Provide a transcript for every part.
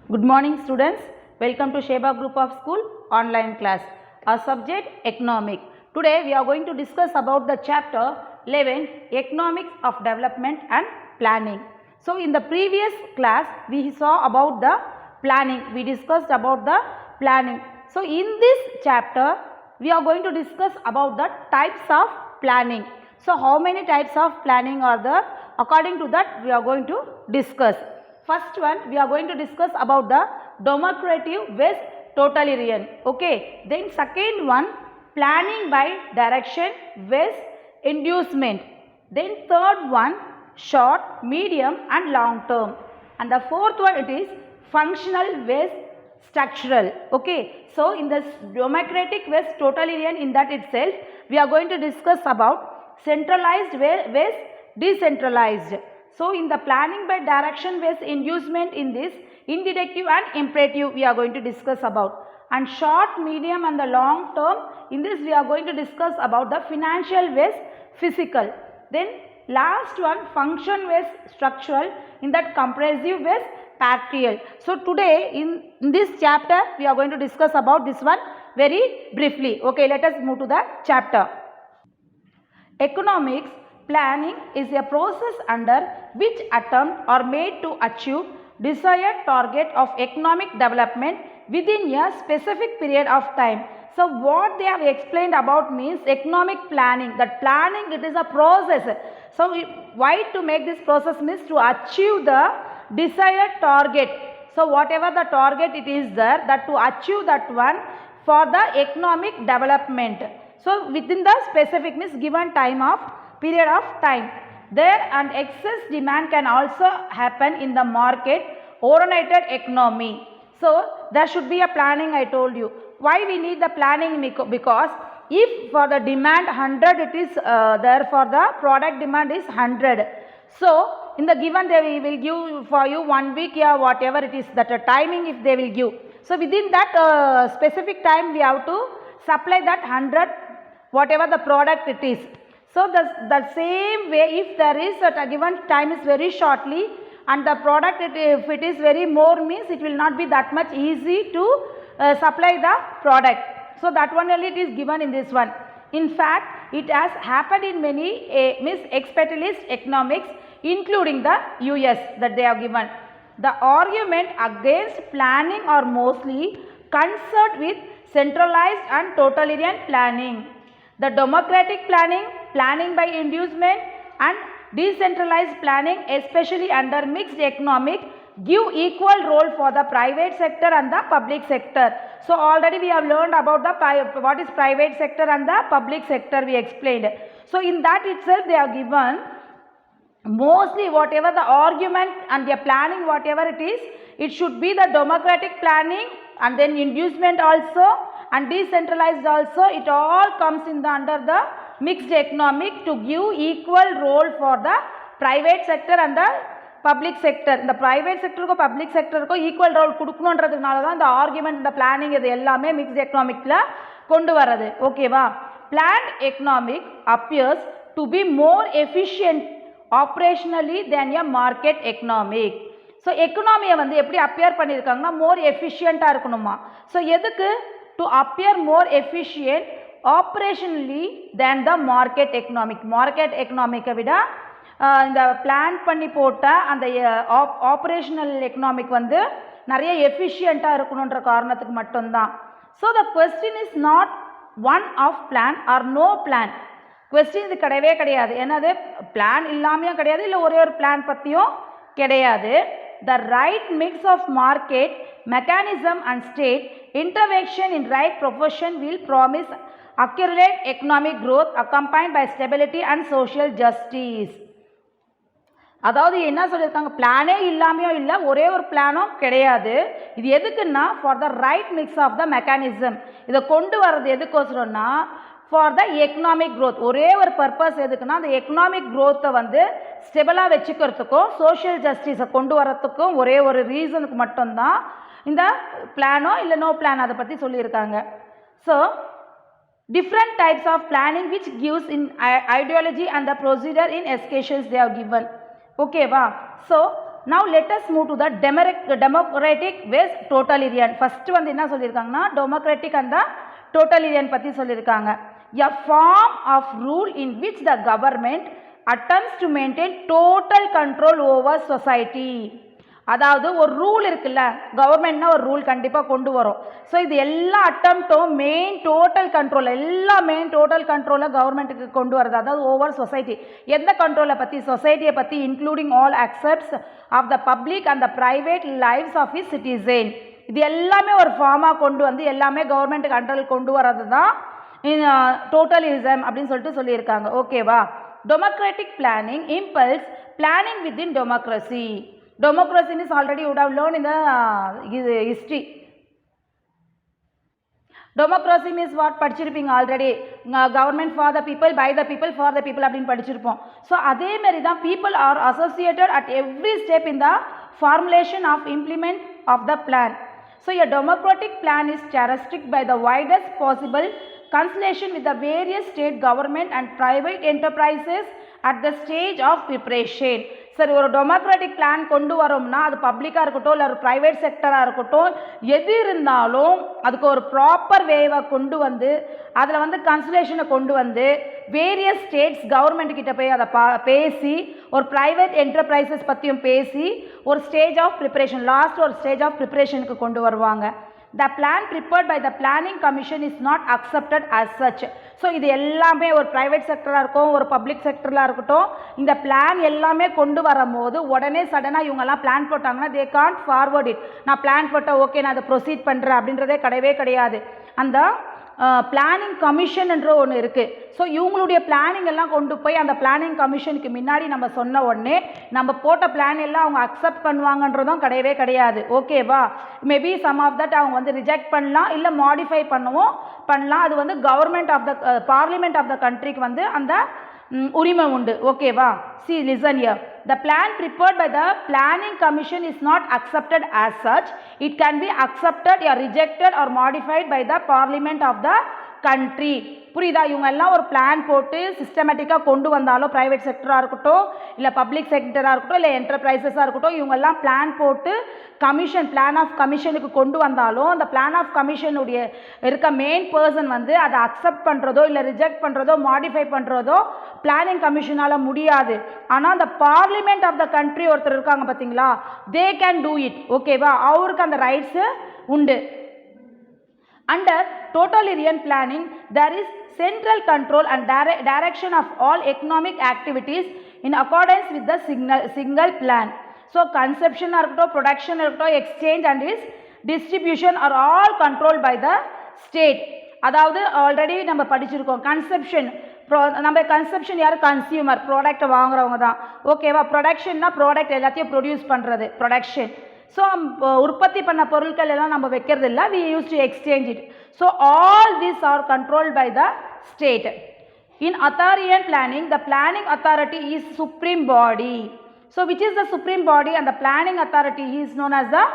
Good morning students, welcome to Sheba Group of School online class. Our subject economic. Today we are going to discuss about the chapter 11 economics of development and planning. So in the previous class we saw about the planning, we discussed about the planning. So in this chapter we are going to discuss about the types of planning. So how many types of planning are there? According to that we are going to discuss. First one we are going to discuss about the democratic versus totalitarian. Okay. Then second one planning by direction versus inducement. Then third one short, medium and long term. And the fourth one it is functional versus structural. Okay. So in this democratic versus totalitarian, in that itself we are going to discuss about centralized versus decentralized. So in the planning by direction versus inducement, in this indicative and imperative we are going to discuss about, and short, medium and the long term, in this we are going to discuss about the financial versus physical. Then last one function versus structural, in that comprehensive versus partial. So today in this chapter we are going to discuss about this one very briefly. Okay, let us move to the chapter. Economics planning is a process under which attempts are made to achieve desired target of economic development within a specific period of time. So what they have explained about means economic planning. That planning, it is a process. So why to make this process means to achieve the desired target. So whatever the target it is there, that to achieve that one for the economic development. So within the specific means given time of period of time. There and excess demand can also happen in the market oriented economy. So there should be a planning, I told you. Why we need the planning? Because if for the demand 100 it is there, for the product demand is 100. So in the given they will give for you 1 week or whatever it is, that timing if they will give. So within that specific time we have to supply that 100 whatever the product it is. So the same way, if there is a given time is very shortly and the product if it is very more means it will not be that much easy to supply the product. So that one only it is given in this one. In fact, it has happened in many capitalist economics including the US that they have given. The argument against planning are mostly concerned with centralized and totalitarian planning. The democratic planning, planning by inducement and decentralized planning, especially under mixed economic, give equal role for the private sector and the public sector. So already we have learned about the what is private sector and the public sector, we explained. So in that itself they are given mostly whatever the argument and their planning whatever it is, it should be the democratic planning and then inducement also and decentralized also. It all comes in the under the mixed economic to give equal role for the private sector and the public sector. In the private sector ko public sector ko equal role kudukanondradhukanaala dhaan the argument, the planning idu ellame mixed economic la kondu varadhu. Okay va? Planned economic appears to be more efficient operationally than a market economic. So economy வந்து எப்படி appear பண்ணிருக்காங்கன்னா more efficient இருக்குனுமா. So எதுக்கு? To appear more efficient operationally than the market economic. Market economic விட இந்த plan பண்ணி போட்ட அந்த operational economic வந்து நிறைய efficient இருக்கணும்ன்ற காரணத்துக்கு மட்டும்தான். So the question is not one of plan or no plan. Question இது கிடையவே கிடையாது. என்னது பிளான் இல்லாமையும் கிடையாது, இல்லை ஒரே ஒரு பிளான் பற்றியும் கிடையாது. The right mix of market, mechanism and state intervention in right proportion will promise accurate economic growth accompanied by stability and social justice. அதாவது என்ன சொல்லியிருக்காங்க, பிளானே இல்லாமையும் இல்லை ஒரே ஒரு பிளானும் கிடையாது. இது எதுக்குன்னா for the right mix of the mechanism, இதை கொண்டு வர்றது எதுக்கோசரம்னா ஃபார் த எக்கனாமிக் க்ரோத். ஒரே ஒரு பர்பஸ் எதுக்குன்னா அந்த எக்கனாமிக் க்ரோத்தை வந்து ஸ்டெபிளாக வச்சுக்கிறதுக்கும் சோஷியல் ஜஸ்டிஸை கொண்டு வரத்துக்கும் ஒரே ஒரு ரீசனுக்கு மட்டும்தான் இந்த பிளானோ இல்லை நோ பிளான் அதை பற்றி சொல்லியிருக்காங்க. So different types of planning which gives in ideology and the procedure in escations they have given. Okay va? So now let us move to the democratic with totalitarian. First வந்து என்ன சொல்லியிருக்காங்கன்னா democratic and the totalitarian பற்றி சொல்லியிருக்காங்க. A form of rule in which the government attempts to maintain total control over society. அதாவது ஒரு rule இருக்குல்ல, கவர்மெண்ட்னா ஒரு rule கண்டிப்பாக கொண்டு வரும். ஸோ இது எல்லா அட்டம்ப்டும் மெயின் டோட்டல் கண்ட்ரோல், எல்லா மெயின் டோட்டல் கண்ட்ரோலை கவர்மெண்ட்டுக்கு கொண்டு வருது. அதாவது ஓவர் சொசைட்டி, எந்த கண்ட்ரோலை பற்றி? சொசைட்டியை பற்றி, including all aspects of the public and the private lives of its citizen. இது எல்லாமே ஒரு ஃபார்மாக கொண்டு வந்து எல்லாமே கவர்மெண்ட் கண்ட்ரோல் கொண்டு வரது தான் டோட்டலிசம் அப்படின்னு சொல்லிட்டு சொல்லியிருக்காங்க. ஓகேவா? Democratic planning impulse planning within democracy. Democracy is already you would have learned in the history. Democracy means what? படிச்சிருப்பீங்க already. Government for the people, by the people, for the people அப்படின்னு படிச்சிருப்போம். ஸோ அதே மாதிரி தான் people are associated at every step in the formulation of implement of the plan. So a democratic plan is characterized by the widest possible consultation with the various state government and private enterprises at the stage of preparation. சரி, ஒரு democratic plan கொண்டு வரோம்னா அது பப்ளிக்காக இருக்கட்டும் இல்லை ஒரு private செக்டராக இருக்கட்டும், எது இருந்தாலும் அதுக்கு ஒரு ப்ராப்பர் வேவை கொண்டு வந்து அதில் வந்து கன்சல்டேஷனை கொண்டு வந்து வேரியஸ் ஸ்டேட்ஸ் கவர்மெண்ட் கிட்ட போய் அதை பேசி ஒரு ப்ரைவேட் என்டர்பிரைசஸ் பற்றியும் பேசி ஒரு ஸ்டேஜ் ஆஃப் ப்ரிப்பரேஷன், லாஸ்ட் ஒரு ஸ்டேஜ் ஆஃப் ப்ரிப்பரேஷனுக்கு கொண்டு வருவாங்க. The plan prepared by the planning commission is not accepted as such. So இது எல்லாமே ஒரு ப்ரைவேட் செக்டராக இருக்கும், ஒரு பப்ளிக் செக்டரில் இருக்கட்டும், இந்த பிளான் எல்லாமே கொண்டு வரும்போது உடனே சடனாக இவங்கெல்லாம் பிளான் போட்டாங்கன்னா தே கான்ட் ஃபார்வர்ட் இட். நான் பிளான் போட்டேன், ஓகே நான் அதை ப்ரொசீட் பண்ணுறேன் அப்படின்றதே கிடையவே கிடையாது. அந்த பிளானிங் கமிஷன் என்ற ஒன்று இருக்குது. ஸோ இவங்களுடைய பிளானிங் எல்லாம் கொண்டு போய் அந்த பிளானிங் கமிஷனுக்கு முன்னாடி நம்ம சொன்ன உடனே நம்ம போட்ட பிளான் எல்லாம் அவங்க அக்செப்ட் பண்ணுவாங்கன்றதும் கிடையவே கிடையாது. ஓகேவா? மேபி சம் ஆஃப் தட் அவங்க வந்து ரிஜெக்ட் பண்ணலாம், இல்லை மாடிஃபை பண்ணலாம். அது வந்து government of the parliament of the கண்ட்ரிக்கு வந்து அந்த உரிமை உண்டு. ஓகேவா? See, listen here. The plan prepared by the planning commission is not accepted as such. It can be accepted or rejected or modified by the parliament of the country. புரியுதா? இவங்க எல்லாம் ஒரு பிளான் போட்டு சிஸ்டமேட்டிக்காக கொண்டு வந்தாலும் ப்ரைவேட் செக்டராக இருக்கட்டும் இல்லை public செக்டராக இருக்கட்டும் இல்லை என்டர்பிரைசஸாக இருக்கட்டும், இவங்கெல்லாம் பிளான் போட்டு கமிஷன், பிளான் ஆஃப் கமிஷனுக்கு கொண்டு வந்தாலும் அந்த பிளான் ஆஃப் கமிஷனுடைய இருக்க மெயின் பர்சன் வந்து அதை அக்செப்ட் பண்ணுறதோ இல்லை ரிஜெக்ட் பண்ணுறதோ மாடிஃபை பண்ணுறதோ பிளானிங் கமிஷனால் முடியாது. ஆனால் அந்த பார்லிமெண்ட் ஆஃப் த கண்ட்ரி ஒருத்தர் இருக்காங்க பார்த்தீங்களா, தே கேன் டூ இட். ஓகேவா? அவருக்கு அந்த ரைட்ஸு உண்டு. Under totalitarian planning, there is central control and direction of all economic activities in accordance with the single plan. So, conception, production, exchange and its distribution are all controlled by the state. அதாவது already நம்ம படிச்சிருக்கோம். Conception, நம்ம conception யார்? Consumer, ப்ராடக்டை வாங்குறவங்க தான். ஓகேவா? ப்ரொடக்ஷன்னா product எல்லாத்தையும் ப்ரொடியூஸ் பண்ணுறது ப்ரொடக்ஷன். ஸோ உற்பத்தி பண்ண பொருட்கள் எல்லாம் நம்ம வைக்கிறது இல்லை, we used to exchange it. So all these are controlled by the state. In authoritarian planning, the planning authority is supreme body. So which is the supreme body? And the planning authority is known as the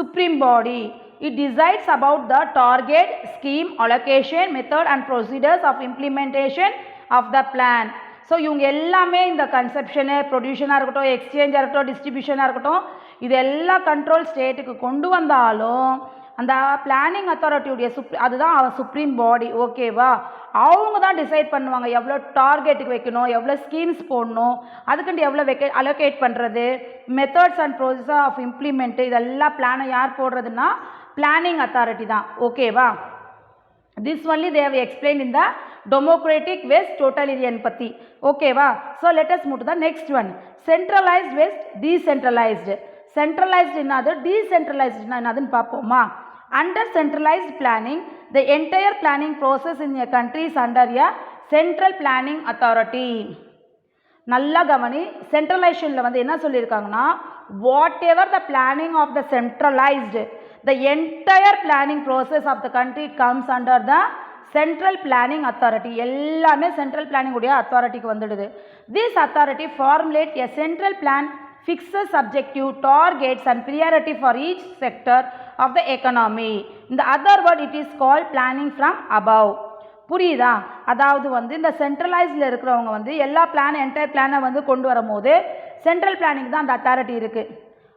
supreme body. It decides about the target, scheme, allocation, method and procedures of implementation of the plan. So இவங்க எல்லாமே இந்த கன்செப்ஷனு, ப்ரொடியூஷனாக இருக்கட்டும், எக்ஸ்சேஞ்சாக இருக்கட்டும், டிஸ்ட்ரிபியூஷனாக இருக்கட்டும், இது எல்லா control ஸ்டேட்டுக்கு கொண்டு வந்தாலும் அந்த பிளானிங் அத்தாரிட்டியுடைய அதுதான் சுப்ரீம் பாடி. ஓகேவா? அவங்க தான் டிசைட் பண்ணுவாங்க எவ்வளோ டார்கெட்டுக்கு வைக்கணும், எவ்வளோ ஸ்கீம்ஸ் போடணும், அதுக்குண்டு எவ்வளோ அலோகேட் பண்ணுறது, methods and process of implement, இதெல்லாம் பிளானை யார் போடுறதுன்னா பிளானிங் அத்தாரிட்டி தான். ஓகேவா? This only they have explained in the democratic ways totalitarian பத்தி. ஓகேவா? So let us move to the next one. Centralized ways decentralized. Centralized என்னது, decentralized என்னதுன்னு பார்ப்போமா? Under centralized planning, the entire planning process in a country is under a central planning authority. நல்லா கவனி. சென்ட்ரலைசேஷனில் வந்து என்ன சொல்லியிருக்காங்கன்னா, whatever the planning of the centralised, the entire planning process of the country comes under the central planning authority. எல்லாமே central planning உடைய அத்தாரிட்டிக்கு வந்துடுது. This authority formulate a central plan, fixes objective, targets and priority for each sector of the economy. In the other word, it is called planning from above. புரியுதா? அதாவது வந்து இந்த சென்ட்ரலைஸ்டில் இருக்கிறவங்க வந்து எல்லா பிளான் என்டையர் பிளானை வந்து கொண்டு வரும்போது சென்ட்ரல் பிளானிங் தான் அந்த அத்தாரிட்டி இருக்குது.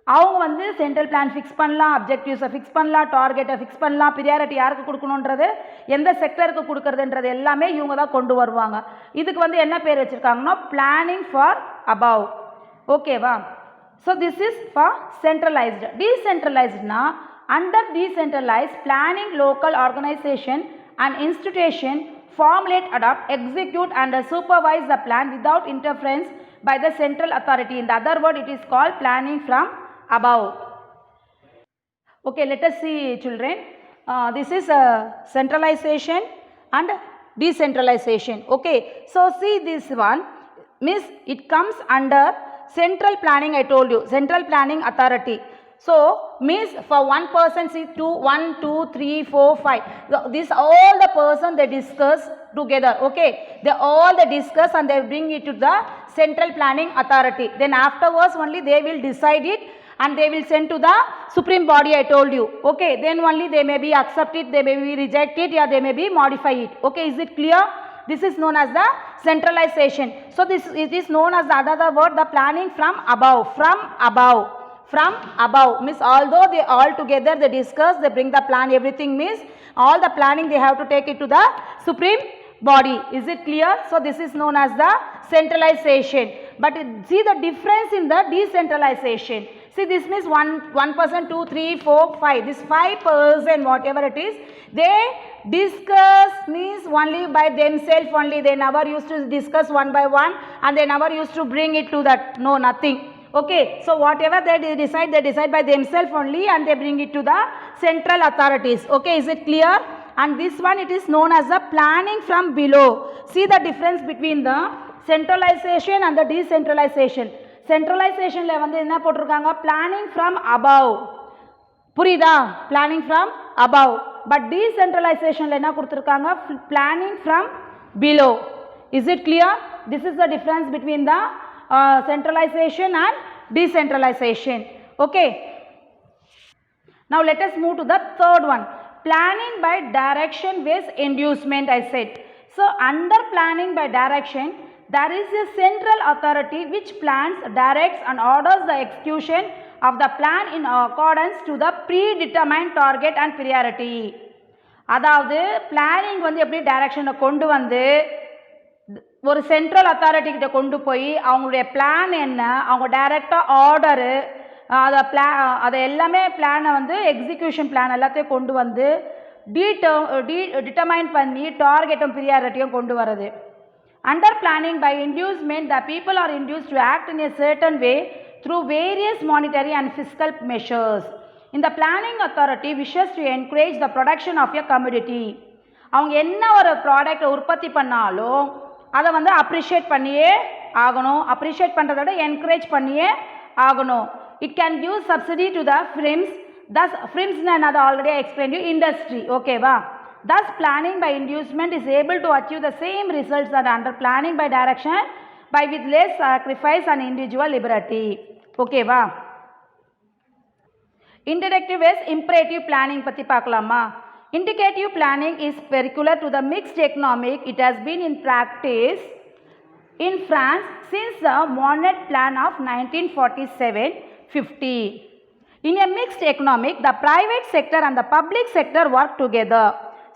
அவங்க வந்து சென்ட்ரல் பிளான் ஃபிக்ஸ் பண்ணலாம், அப்ஜெக்டிவ்ஸை ஃபிக்ஸ் பண்ணலாம், டார்கெட்டை ஃபிக்ஸ் பண்ணலாம், ப்ரியாரிட்டி யாருக்கு கொடுக்கணுன்றது, எந்த செக்டருக்கு கொடுக்கறதுன்றது எல்லாமே இவங்க தான் கொண்டு வருவாங்க. இதுக்கு வந்து என்ன பேர் வச்சுருக்காங்கன்னா பிளானிங் ஃபார் அபவ். ஓகேவா? So this is for centralised. டீசென்ட்ரலைஸ்ட்னா under decentralised planning local organisation and institution formulate, adopt, execute and supervise the plan without interference by the central authority. In the other word, it is called planning from above. Okay, let us see children. This is centralization and decentralization. Okay, so see this one. Miss, it comes under central planning. I told you, central planning authority. So means for one person, see 1, 2, 3, 4, 5. This all the person they discuss together. Okay, they discuss and they bring it to the central planning authority. Then afterwards only they will decide it and they will send to the supreme body. I told you. Okay, then only they may be accept it, they may be reject it, yeah, they may be modify it. Okay, is it clear? This is known as the centralization. So this it is known as the other word, the planning from above. From above means although they all together they discuss, they bring the plan, everything means all the planning they have to take it to the supreme body. Is it clear? So this is known as the centralization. But see the difference in the decentralization. See, this means one person, 2, 3, 4, 5. This 5 person, whatever it is, they discuss means only by themselves only. They never used to discuss one by one and they never used to bring it to that. No, nothing. Okay, so whatever they decide by themselves only and they bring it to the central authorities. Okay, is it clear? And this one it is known as the planning from below. See the difference between the centralization and the decentralization. Centralization la வந்து என்ன போட்டுருக்காங்க, planning from above. புரியுதா? Planning from above. But decentralization la என்ன கொடுத்திருக்காங்க, planning from below. Is it clear? This is the difference between the centralization and decentralization. Okay, now let us move to the third one, planning by direction based inducement. I said, so under planning by direction there is a central authority which plans, directs and orders the execution of the plan in accordance to the predetermined target and priority. அதாவது planning வந்து எப்படி டைரக்ஷனை கொண்டு வந்து ஒரு central authority கிட்ட கொண்டு போய் அவங்களுடைய பிளான் என்ன, அவங்க டைரெக்டாக ஆர்டரு அதை எல்லாமே பிளானை வந்து எக்ஸிக்யூஷன் பிளான் எல்லாத்தையும் கொண்டு வந்து டிட்டர்மைன் பண்ணி டார்கெட்டும் ப்ரியாரிட்டியும் கொண்டு வரது. Under planning by inducement the people are induce to act in a certain way through various monetary and fiscal measures. இந்த planning authority wishes to encourage the production of a community. அவங்க என்ன ஒரு ப்ராடக்டை உற்பத்தி பண்ணாலும் அதை வந்து அப்ரிஷியேட் பண்ணியே ஆகணும். அப்ரிஷியேட் பண்ணுறத விட என்கரேஜ் பண்ணியே ஆகணும். It can give subsidy to the films. Thus ஃபிலிம்ஸ்னு நான் அதை ஆல்ரெடி எக்ஸ்பிளைன் யூ இண்டஸ்ட்ரி. ஓகேவா? Thus planning by inducement is able to achieve the same results that under planning by direction by with less sacrifice and individual liberty. ஓகேவா? Indicative is imperative planning பற்றி பார்க்கலாமா? Indicative planning is peculiar to the mixed economic. It has been in practice in France since the Monet Plan of 1947-50. In a mixed economic, the private sector and the public sector work together.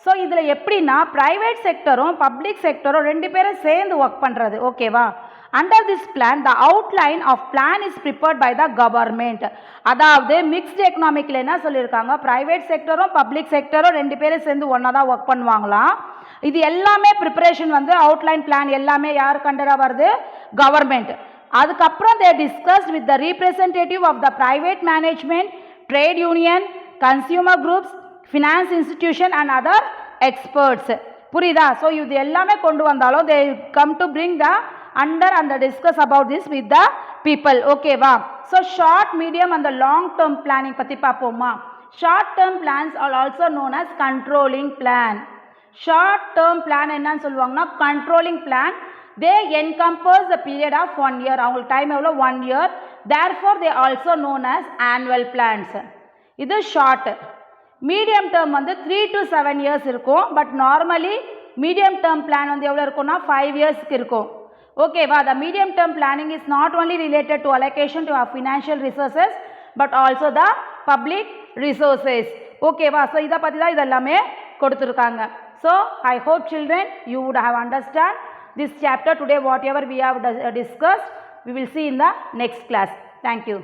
So இதில் எப்படின்னா private செக்டரும் public செக்டரும் ரெண்டு பேரும் சேர்ந்து work பண்ணுறது. ஓகேவா? Under this plan the outline of plan is prepared by the government. அதாவது mixed எக்கனாமிக்கில் என்ன சொல்லியிருக்காங்க, ப்ரைவேட் செக்டரும் பப்ளிக் செக்டரும் ரெண்டு பேரும் சேர்ந்து ஒன்றா தான் ஒர்க் பண்ணுவாங்களாம். இது எல்லாமே ப்ரிப்பரேஷன் வந்து அவுட்லைன் பிளான் எல்லாமே யாருக்கு அண்டராக வருது, கவர்மெண்ட். அதுக்கப்புறம் they discussed with the representative of the private management, trade union, consumer groups, finance institution and other experts. புரியுதா? ஸோ இது எல்லாமே கொண்டு வந்தாலும் they come to bring the under and discuss about this with the people. ஓகேவா? So short, medium and the long term planning பற்றி பார்ப்போமா? Short term plans are also known as controlling plan. Short term plan என்னன்னு சொல்லுவாங்கன்னா controlling plan. They encompass the period of 1 year. அவங்களுக்கு time எவ்வளோ, 1 year. Therefore they also known as annual plans. இது short. Medium term வந்து 3 to 7 years இருக்கும். But normally medium term plan வந்து எவ்வளோ இருக்கும்னா 5 இயர்ஸ்க்கு இருக்கும். ஓகேவா? த medium term planning is not only related to allocation to financial resources but also the public resources. Okay va, so இத பத்தி தான் இதெல்லாமே கொடுத்திருக்காங்க. So I hope children you would have understand this chapter today. Whatever we have discussed, we will see in the next class. Thank you.